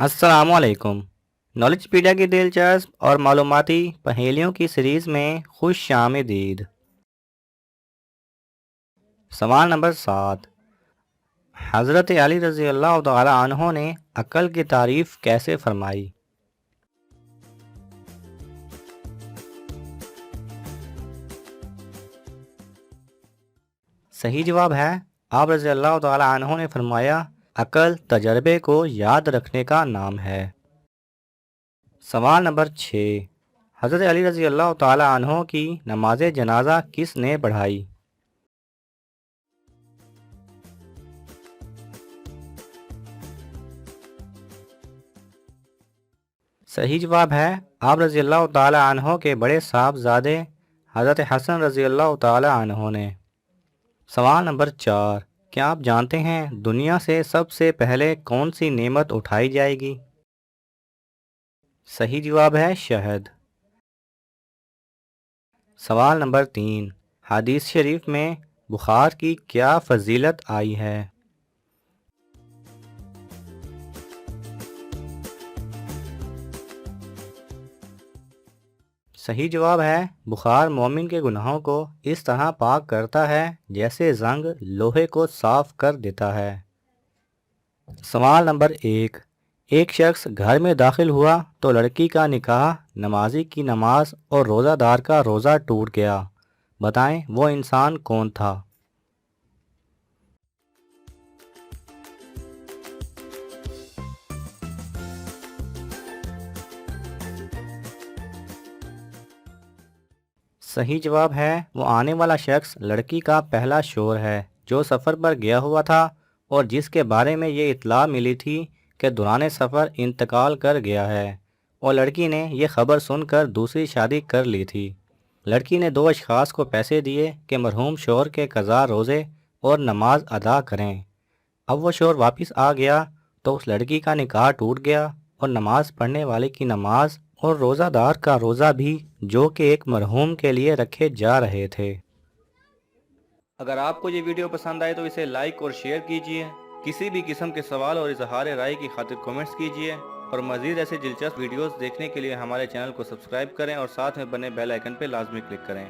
السلام علیکم۔ Knowledge pedia کی دلچسپ اور معلوماتی پہیلیوں کی سیریز میں خوش آمدید۔ سوال نمبر 7، حضرت علی رضی اللہ تعالی عنہ نے عقل کی تعریف کیسے فرمائی؟ صحیح جواب ہے، آپ رضی اللہ تعالی عنہ نے فرمایا، عقل تجربے کو یاد رکھنے کا نام ہے۔ سوال نمبر 6، حضرت علی رضی اللہ تعالی عنہ کی نماز جنازہ کس نے پڑھائی؟ صحیح جواب ہے، آپ رضی اللہ تعالی عنہ کے بڑے صاحبزادے حضرت حسن رضی اللہ تعالی عنہ نے۔ سوال نمبر 4، کیا آپ جانتے ہیں دنیا سے سب سے پہلے کون سی نعمت اٹھائی جائے گی؟ صحیح جواب ہے شہد۔ سوال نمبر 3، حدیث شریف میں بخار کی کیا فضیلت آئی ہے؟ صحیح جواب ہے، بخار مومن کے گناہوں کو اس طرح پاک کرتا ہے جیسے زنگ لوہے کو صاف کر دیتا ہے۔ سوال نمبر 1، ایک شخص گھر میں داخل ہوا تو لڑکی کا نکاح، نمازی کی نماز اور روزہ دار کا روزہ ٹوٹ گیا، بتائیں وہ انسان کون تھا؟ صحیح جواب ہے، وہ آنے والا شخص لڑکی کا پہلا شوہر ہے جو سفر پر گیا ہوا تھا اور جس کے بارے میں یہ اطلاع ملی تھی کہ دوران سفر انتقال کر گیا ہے، اور لڑکی نے یہ خبر سن کر دوسری شادی کر لی تھی۔ لڑکی نے 2 اشخاص کو پیسے دیے کہ مرحوم شوہر کے قضا روزے اور نماز ادا کریں۔ اب وہ شوہر واپس آ گیا تو اس لڑکی کا نکاح ٹوٹ گیا، اور نماز پڑھنے والے کی نماز اور روزہ دار کا روزہ بھی، جو کہ ایک مرحوم کے لیے رکھے جا رہے تھے۔ اگر آپ کو یہ ویڈیو پسند آئے تو اسے لائک اور شیئر کیجئے، کسی بھی قسم کے سوال اور اظہار رائے کی خاطر کومنٹس کیجئے، اور مزید ایسے دلچسپ ویڈیوز دیکھنے کے لیے ہمارے چینل کو سبسکرائب کریں اور ساتھ میں بنے بیل آئیکن پہ لازمی کلک کریں۔